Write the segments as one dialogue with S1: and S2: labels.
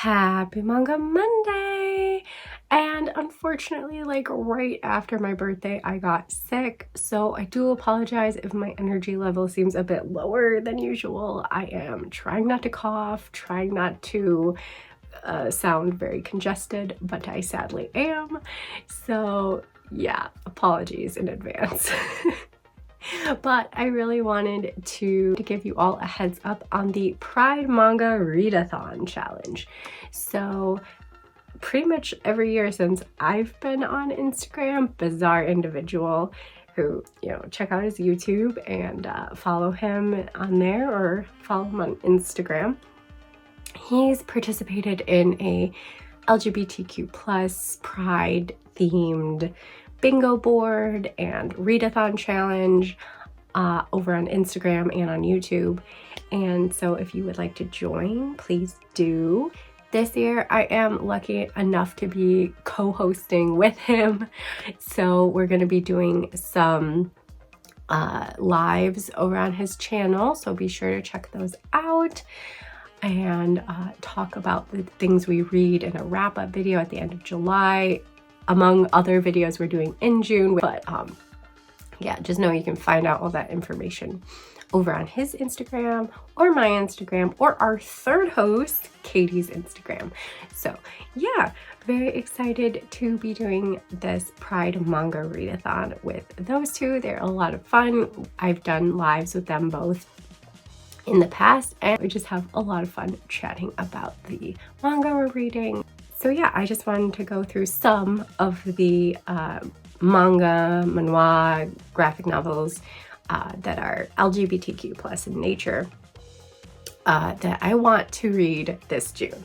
S1: Happy Manga Monday! And unfortunately, like right after my birthday, I got sick. So I do apologize if my energy level seems a bit lower than usual. I am trying not to cough, trying not to sound very congested, but I sadly am. So yeah, apologies in advance. But I really wanted to give you all a heads up on the Pride Manga Readathon challenge. So pretty much every year since I've been on Instagram, Bizarre Individual, who, check out his YouTube and follow him on there or follow him on Instagram. He's participated in a LGBTQ plus Pride themed bingo board and readathon challenge over on Instagram and on YouTube. And so if you would like to join, please do. This year I am lucky enough to be co-hosting with him. So we're going to be doing some lives over on his channel. So be sure to check those out and talk about the things we read in a wrap-up video at the end of July, among other videos we're doing in June. But yeah, just know you can find out all that information over on his Instagram or my Instagram or our third host, Katie's Instagram. So yeah, very excited to be doing this Pride Manga Readathon with those two. They're a lot of fun. I've done lives with them both in the past, and we just have a lot of fun chatting about the manga we're reading. So yeah, I just wanted to go through some of the manga, manhwa, graphic novels that are LGBTQ plus in nature that I want to read this June.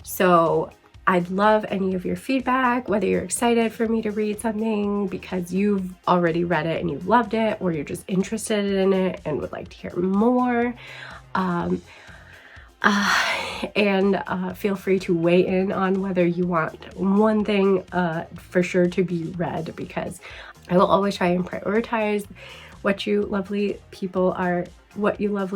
S1: So I'd love any of your feedback, whether you're excited for me to read something because you've already read it and you loved it, or you're just interested in it and would like to hear more. And feel free to weigh in on whether you want one thing for sure to be read, because I will always try and prioritize what you lovely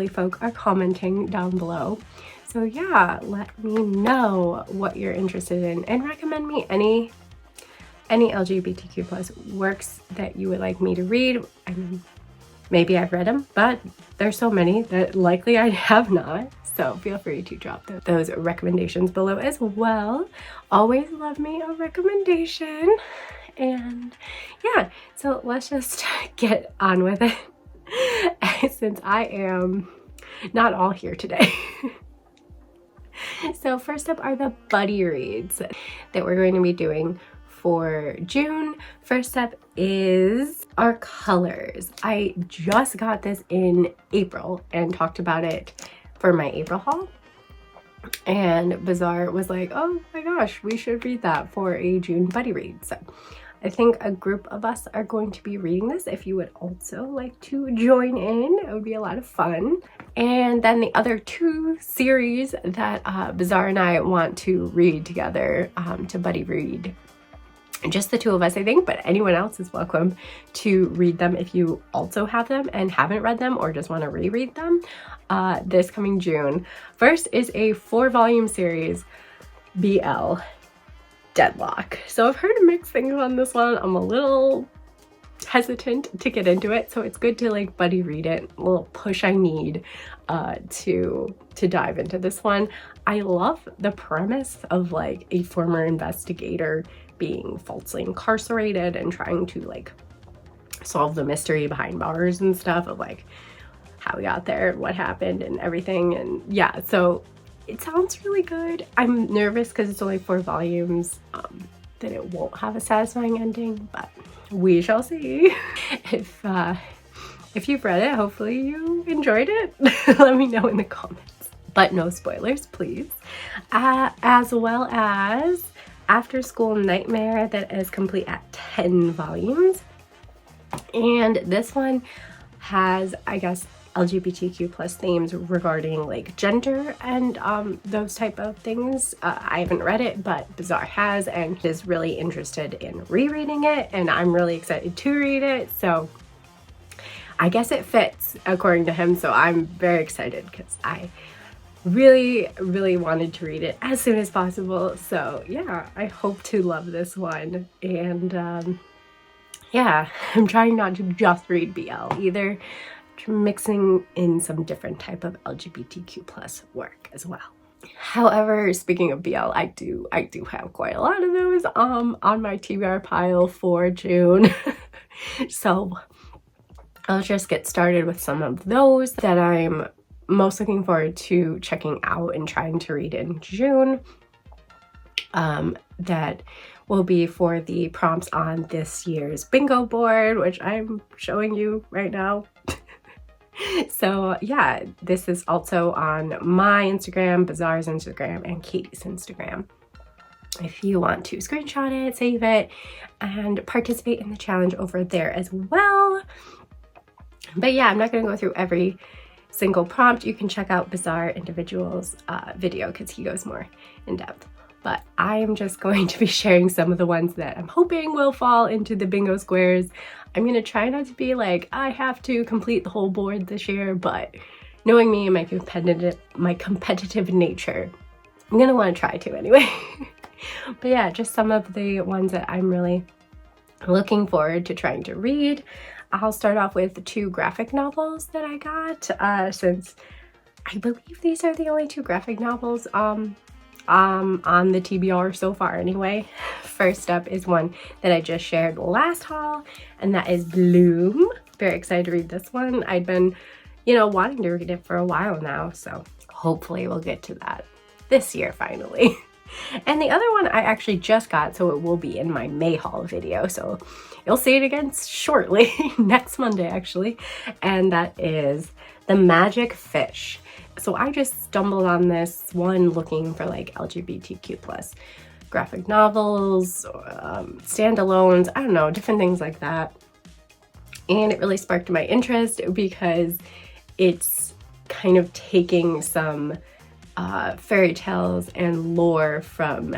S1: folk are commenting down below. So yeah, let me know what you're interested in and recommend me any LGBTQ plus works that you would like me to read. I mean, maybe I've read them, but there's so many that likely I have not. So feel free to drop those recommendations below as well. Always love me a recommendation. And yeah, so let's just get on with it since I am not all here today. So first up are the buddy reads that we're going to be doing for June. First up is Our Colors. I just got this in April and talked about it for my April haul, and Bizarre was like, oh my gosh, we should read that for a June buddy read. So I think a group of us are going to be reading this. If you would also like to join in, it would be a lot of fun. And then the other two series that Bizarre and I want to read together, to buddy read, just the two of us, I think, but anyone else is welcome to read them if you also have them and haven't read them or just want to reread them this coming June. First is a 4-volume series, BL Deadlock. So I've heard mixed things on this one. I'm a little hesitant to get into it, so it's good to like buddy read it. A little push I need to dive into this one. I love the premise of like a former investigator being falsely incarcerated and trying to like solve the mystery behind bars and stuff of like how we got there, what happened and everything. And yeah, so it sounds really good. I'm nervous because it's only 4 volumes that it won't have a satisfying ending, but we shall see. If you've read it, hopefully you enjoyed it. Let me know in the comments, but no spoilers, please. As well as After School Nightmare, that is complete at 10 volumes. And this one has, I guess, LGBTQ plus themes regarding like gender and those type of things. I haven't read it, but Bizarre has, and is really interested in rereading it, and I'm really excited to read it. So I guess it fits according to him. So I'm very excited because I really wanted to read it as soon as possible. So yeah, I hope to love this one. And yeah, I'm trying not to just read BL either, mixing in some different type of LGBTQ plus work as well. However, speaking of BL, I do have quite a lot of those on my TBR pile for June. So I'll just get started with some of those that I'm most looking forward to checking out and trying to read in June. That will be for the prompts on this year's bingo board, which I'm showing you right now. So yeah, this is also on my Instagram, Bazaar's Instagram, and Katie's Instagram. If you want to screenshot it, save it, and participate in the challenge over there as well. But yeah, I'm not going to go through every single prompt. You can check out Bazaar Individual's video because he goes more in depth. But I am just going to be sharing some of the ones that I'm hoping will fall into the bingo squares. I'm going to try not to be like, I have to complete the whole board this year, but knowing me and my competitive nature, I'm going to want to try to anyway. But yeah, just some of the ones that I'm really looking forward to trying to read. I'll start off with 2 graphic novels that I got, since I believe these are the only 2 graphic novels on the TBR so far anyway. First up is one that I just shared last haul, and that is Bloom. Very excited to read this one. I'd been, wanting to read it for a while now, so hopefully we'll get to that this year finally. And the other one I actually just got, so it will be in my May haul video, so you'll see it again shortly, next Monday actually, and that is The Magic Fish. So I just stumbled on this one looking for like LGBTQ plus graphic novels, standalones, I don't know, different things like that. And it really sparked my interest because it's kind of taking some fairy tales and lore from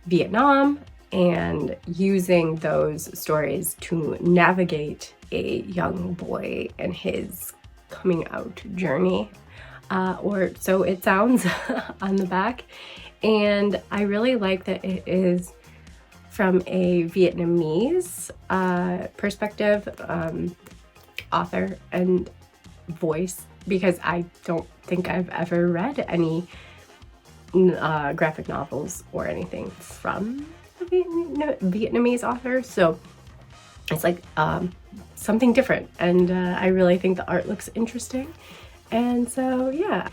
S1: Vietnam and using those stories to navigate a young boy and his coming out journey, or so it sounds on the back. And I really like that it is from a Vietnamese perspective, author and voice, because I don't think I've ever read any graphic novels or anything from a Vietnamese author. So it's like something different, and I really think the art looks interesting. And so yeah,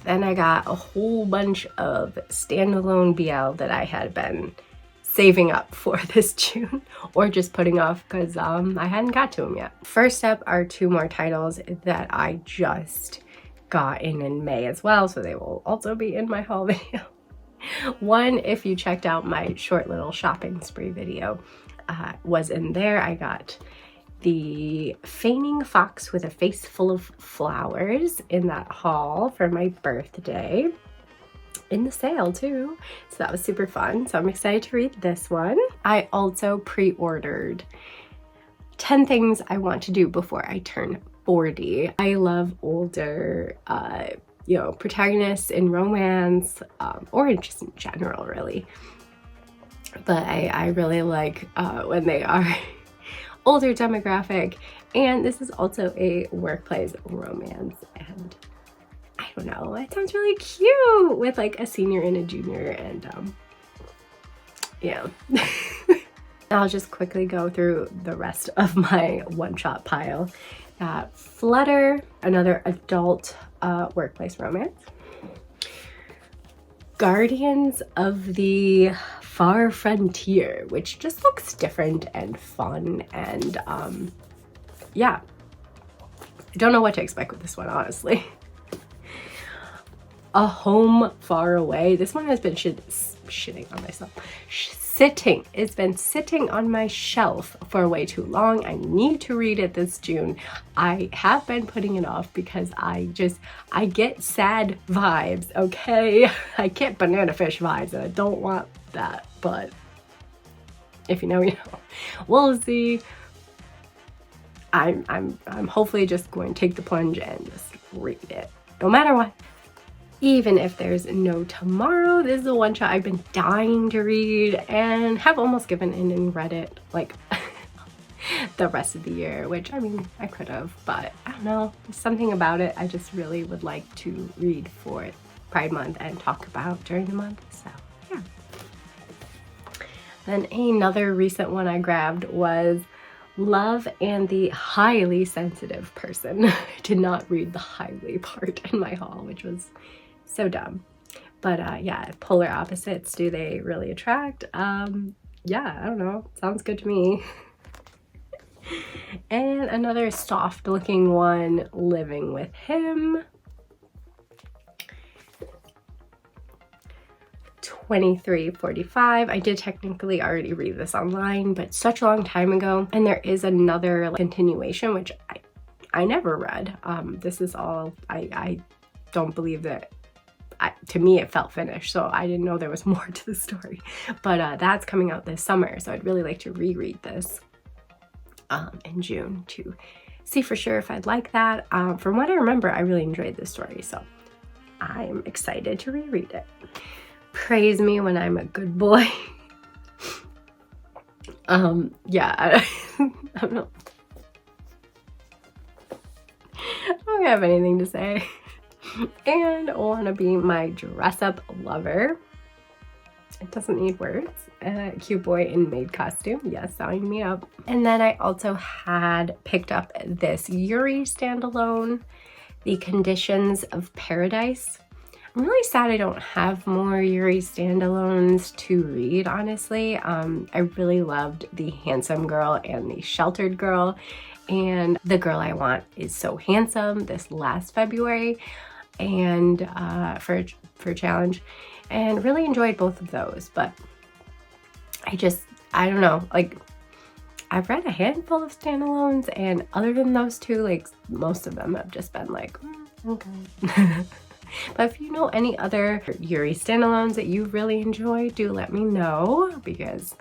S1: then I got a whole bunch of standalone BL that I had been saving up for this June, or just putting off because I hadn't got to them yet. First up are 2 more titles that I just got in May as well, so they will also be in my haul video. One, if you checked out my short little shopping spree video, was in there. I got the Feigning Fox with a Face Full of Flowers in that haul for my birthday, in the sale too, so that was super fun. So I'm excited to read this one. I also pre-ordered 10 Things I Want to Do Before I Turn 40. I love older protagonists in romance, or just in general really, but I really like when they are older demographic. And this is also a workplace romance, and I don't know, it sounds really cute with like a senior and a junior, and yeah. I'll just quickly go through the rest of my one-shot pile. Flutter, another adult workplace romance. Guardians of the Far Frontier, which just looks different and fun, and yeah, I don't know what to expect with this one, honestly. A Home Far Away. This one has been shitting on myself. It's been sitting on my shelf for way too long. I need to read it this June. I have been putting it off because I get sad vibes, okay? I get banana fish vibes, and I don't want that, but if you know, you know. We'll see. I'm hopefully just going to take the plunge and just read it, no matter what. Even if there's no tomorrow, this is a one shot I've been dying to read and have almost given in and read it like the rest of the year, which I mean, I could have, but I don't know, there's something about it I just really would like to read for Pride Month and talk about during the month, so yeah. Then another recent one I grabbed was Love and the Highly Sensitive Person. I did not read the highly part in my haul, which was so dumb. But yeah, polar opposites, do they really attract? Yeah, I don't know, sounds good to me. And another soft looking one, Living with Him. 2345. I did technically already read this online, but such a long time ago. And there is another continuation, which I never read. This is all, I don't believe that, to me it felt finished, so I didn't know there was more to the story. But that's coming out this summer, so I'd really like to reread this in June to see for sure if I'd like that. From what I remember, I really enjoyed this story, so I'm excited to reread it. Praise me when I'm a good boy. Yeah, I don't know. I don't have anything to say. And Wanna Be My Dress Up Lover. It doesn't need words. Cute boy in maid costume. Yes, sign me up. And then I also had picked up this Yuri standalone, The Conditions of Paradise. I'm really sad I don't have more Yuri standalones to read, honestly. I really loved the handsome girl and the sheltered girl, and the girl I want is so handsome this last February and for a challenge, and really enjoyed both of those. But I don't know, like I've read a handful of standalones, and other than those two, like most of them have just been like, okay. But if you know any other Yuri standalones that you really enjoy, do let me know, because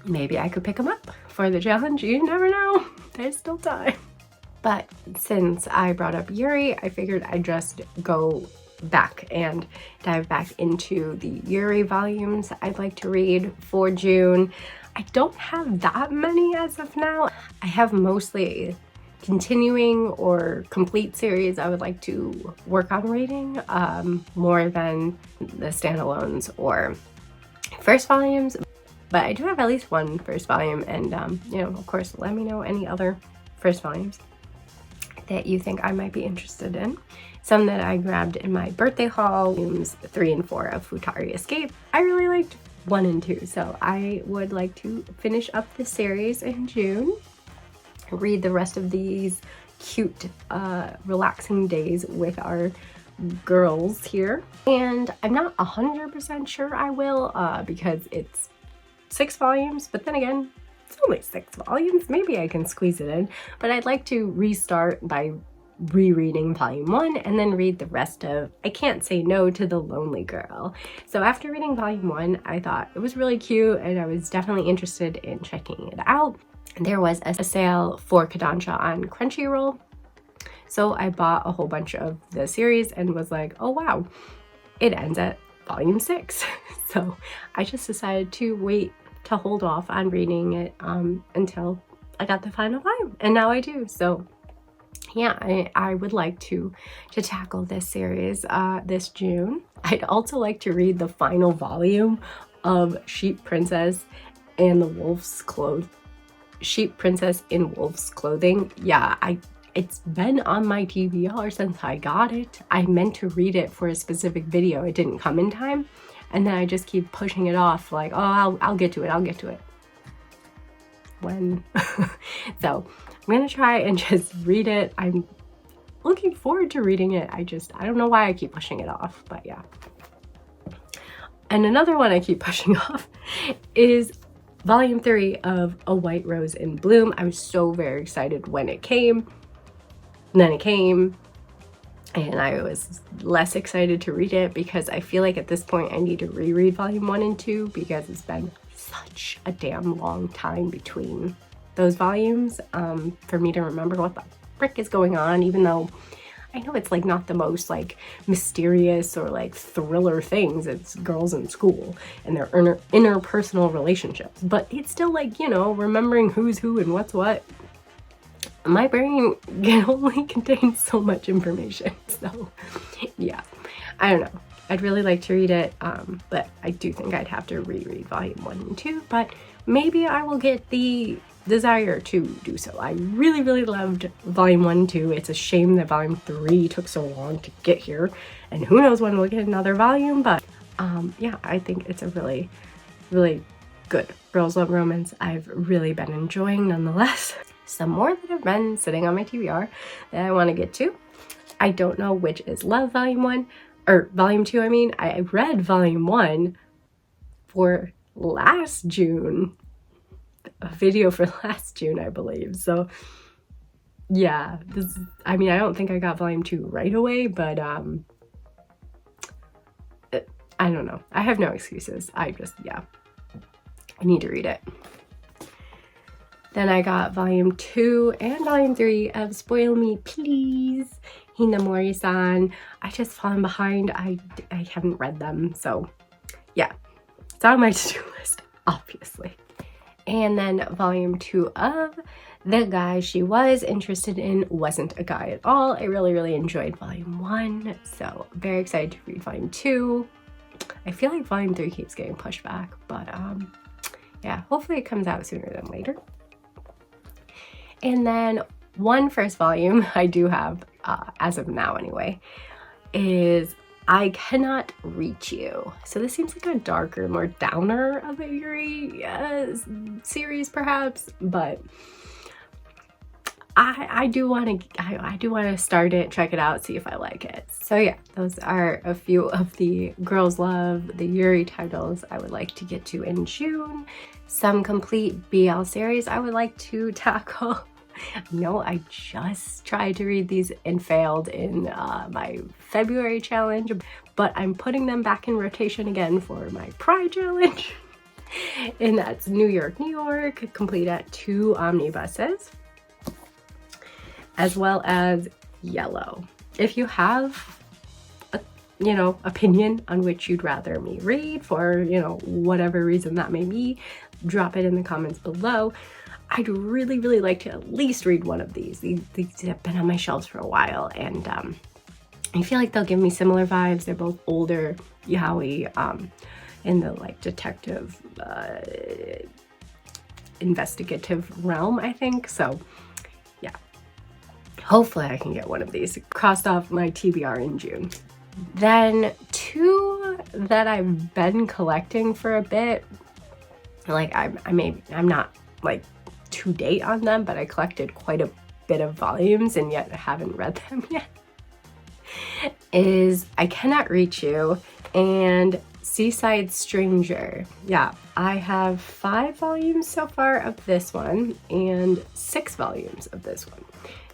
S1: maybe I could pick them up for the challenge. You never know, there's still time. But since I brought up Yuri, I figured I'd just go back and dive back into the Yuri volumes I'd like to read for June. I don't have that many as of now. I have mostly continuing or complete series I would like to work on reading, more than the standalones or first volumes. But I do have at least one first volume, and you know, of course, let me know any other first volumes that you think I might be interested in. Some that I grabbed in my birthday haul, volumes 3 and 4 of Futari Escape. I really liked 1 and 2, so I would like to finish up the series in June, read the rest of these cute, relaxing days with our girls here. And I'm not 100% sure I will, because it's 6 volumes, but then again, it's only 6 volumes. Maybe I can squeeze it in, but I'd like to restart by rereading volume 1 and then read the rest of I Can't Say No to the Lonely Girl. So after reading volume 1, I thought it was really cute and I was definitely interested in checking it out. There was a sale for Kodansha on Crunchyroll, so I bought a whole bunch of the series and was like, oh wow, it ends at volume 6. So I just decided to wait to hold off on reading it until I got the final volume, and now I do. So yeah, I would like to tackle this series this June. I'd also like to read the final volume of Sheep Princess and the Wolf's Clothes. Sheep Princess in Wolf's Clothing. Yeah, it's been on my TBR since I got it. I meant to read it for a specific video. It didn't come in time, and then I just keep pushing it off, like, oh, I'll get to it. When? So I'm gonna try and just read it. I'm looking forward to reading it. I don't know why I keep pushing it off, but yeah. And another one I keep pushing off is volume 3 of A White Rose in Bloom. I was so very excited when it came, and then it came, and I was less excited to read it because I feel like at this point I need to reread volume 1 and 2 because it's been such a damn long time between those volumes for me to remember what the frick is going on, even though I know it's like not the most like mysterious or like thriller things. It's girls in school and their interpersonal relationships, but it's still like, you know, remembering who's who and what's what. My brain can only contain so much information, so yeah, I don't know. I'd really like to read it, but I do think I'd have to reread volume 1 and 2, but maybe I will get the desire to do so. I really, really loved volume 1 and 2. It's a shame that volume 3 took so long to get here, and who knows when we'll get another volume, but yeah, I think it's a really, really good girls love romance I've really been enjoying nonetheless. Some more that have been sitting on my TBR that I want to get to. I don't know which is Love volume 1, or volume 2, I mean. I read volume 1 for last June, a video for last June, I believe. So yeah, I mean, I don't think I got volume 2 right away, but I don't know. I have no excuses. Yeah, I need to read it. Then I got volume 2 and volume 3 of Spoil Me Please, Hinamori-san. I just fallen behind. I haven't read them, so yeah, it's on my to-do list, obviously. And then volume 2 of The Guy She Was Interested In Wasn't a Guy at All. I really, really enjoyed volume 1, so very excited to read volume 2. I feel like volume 3 keeps getting pushed back, but yeah, hopefully it comes out sooner than later. And then one first volume I do have, as of now anyway, is I Cannot Reach You. So this seems like a darker, more downer of a Yuri series perhaps, but I do want to start it, check it out, see if I like it. So yeah, those are a few of the girls love, the Yuri titles I would like to get to in June. Some complete BL series I would like to tackle. No, I just tried to read these and failed in my February challenge, but I'm putting them back in rotation again for my Pride challenge. And that's New York, New York, complete at 2 omnibuses, as well as Yellow. If you have a, you know, opinion on which you'd rather me read for, you know, whatever reason that may be, drop it in the comments below. I'd really, really like to at least read one of these. These have been on my shelves for a while, and I feel like they'll give me similar vibes. They're both older yaoi in the like detective investigative realm, I think. So yeah, hopefully I can get one of these crossed off my TBR in June. Then 2 that I've been collecting for a bit, like I'm not like to date on them, but I collected quite a bit of volumes and yet I haven't read them yet, is I Cannot Reach You and Seaside Stranger. Yeah, I have 5 volumes so far of this one and 6 volumes of this one.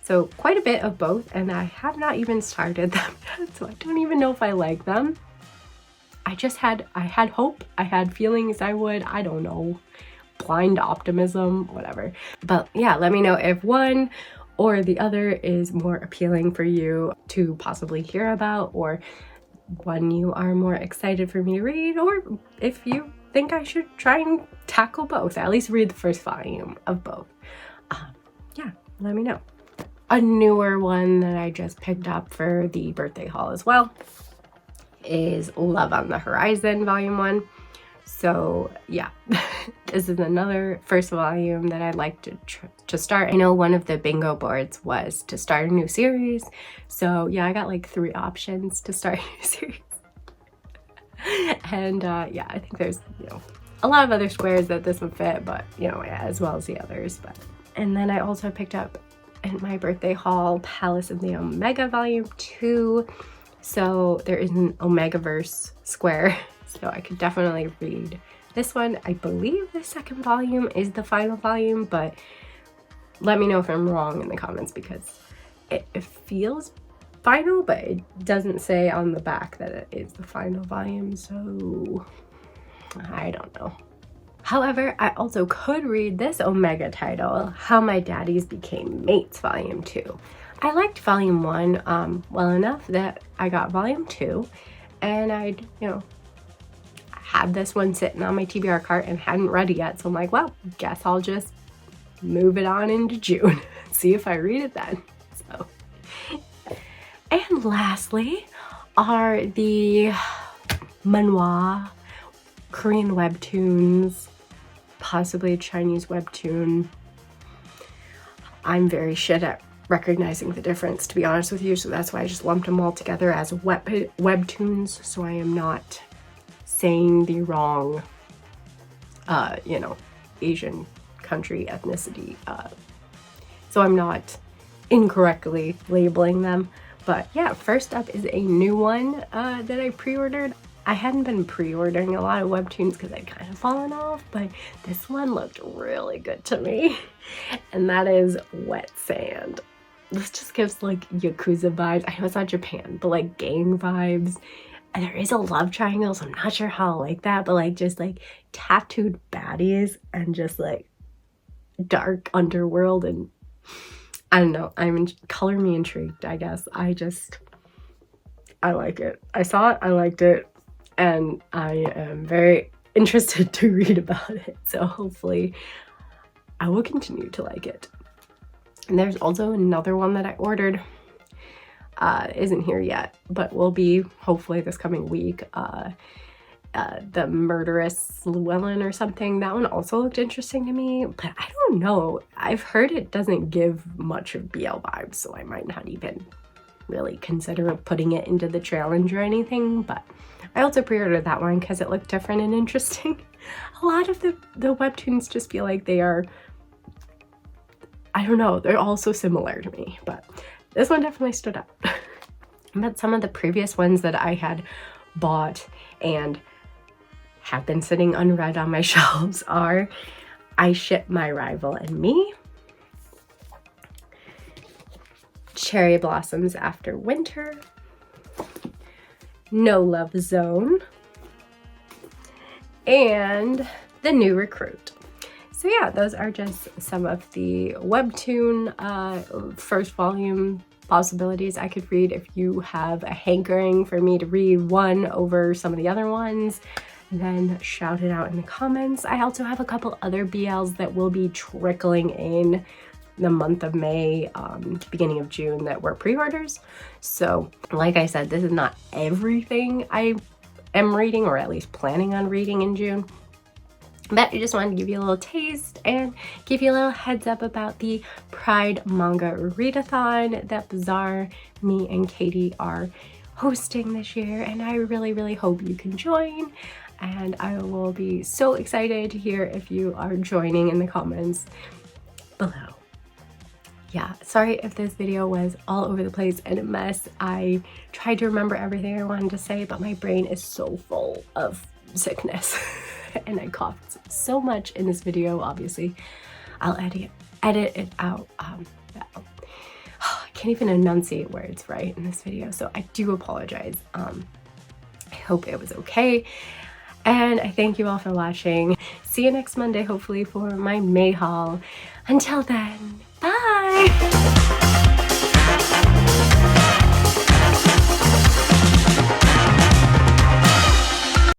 S1: So quite a bit of both, and I have not even started them yet, so I don't even know if I like them. I had hope, I had feelings I would, I don't know, blind optimism, whatever. But yeah, let me know if one or the other is more appealing for you to possibly hear about, or one you are more excited for me to read, or if you think I should try and tackle both, at least read the first volume of both. Yeah, let me know. A newer one that I just picked up for the birthday haul as well is Love on the Horizon volume 1. So yeah, this is another first volume that I'd like to start. I know one of the bingo boards was to start a new series, so yeah, I got like 3 options to start a new series. And yeah, I think there's, you know, a lot of other squares that this would fit, but you know, as well as the others. But and then I also picked up in my birthday haul Palace of the Omega volume 2. So there is an Omegaverse square, so I could definitely read this one. I believe the second volume is the final volume, but let me know if I'm wrong in the comments, because it feels final, but it doesn't say on the back that it is the final volume, so I don't know. However, I also could read this Omega title, How My Daddies Became Mates volume 2. I liked volume 1 well enough that I got volume 2, and I'd, you know, had this one sitting on my TBR cart and hadn't read it yet. So I'm like, well, guess I'll just move it on into June, see if I read it then. So, and lastly are the Manhwa, Korean webtoons, possibly a Chinese webtoon. I'm very shit at recognizing the difference, to be honest with you, so that's why I just lumped them all together as webtoons, so I am not saying the wrong, you know, Asian country ethnicity, so I'm not incorrectly labeling them. But yeah, first up is a new one that I pre-ordered. I hadn't been pre-ordering a lot of webtoons because I'd kind of fallen off, but this one looked really good to me, and that is Wet Sand. This just gives like Yakuza vibes. I know it's not Japan, but like gang vibes. And there is a love triangle, so I'm not sure how I like that, but like just like tattooed baddies and just like dark underworld, and I don't know, color me intrigued, I guess. I like it. I saw it, I liked it, and I am very interested to read about it, so hopefully I will continue to like it. And there's also another one that I ordered, isn't here yet, but will be hopefully this coming week, the Murderous Llewellyn or something. That one also looked interesting to me, but I don't know, I've heard it doesn't give much of BL vibes, so I might not even really consider putting it into the challenge or anything. But I also pre-ordered that one because it looked different and interesting. A lot of the webtoons just feel like they are, I don't know, they're all so similar to me, but this one definitely stood out. But some of the previous ones that I had bought and have been sitting unread on my shelves are I Ship My Rival and Me, Cherry Blossoms After Winter, No Love Zone, and The New Recruit. So yeah, those are just some of the webtoon first volume possibilities I could read. If you have a hankering for me to read one over some of the other ones, then shout it out in the comments. I also have a couple other BLs that will be trickling in the month of May, beginning of June, that were pre-orders. So like I said, this is not everything I am reading, or at least planning on reading in June. But I just wanted to give you a little taste and give you a little heads up about the Pride Manga Readathon that Bazaar, me, and Katie are hosting this year, and I really, really hope you can join. And I will be so excited to hear if you are joining in the comments below. Yeah, sorry if this video was all over the place and a mess. I tried to remember everything I wanted to say, but my brain is so full of sickness. And I coughed so much in this video. Obviously I'll edit it out. I can't even enunciate words right in this video, so I do apologize. I hope it was okay, and I thank you all for watching. See you next Monday, hopefully, for my May haul. Until then, bye!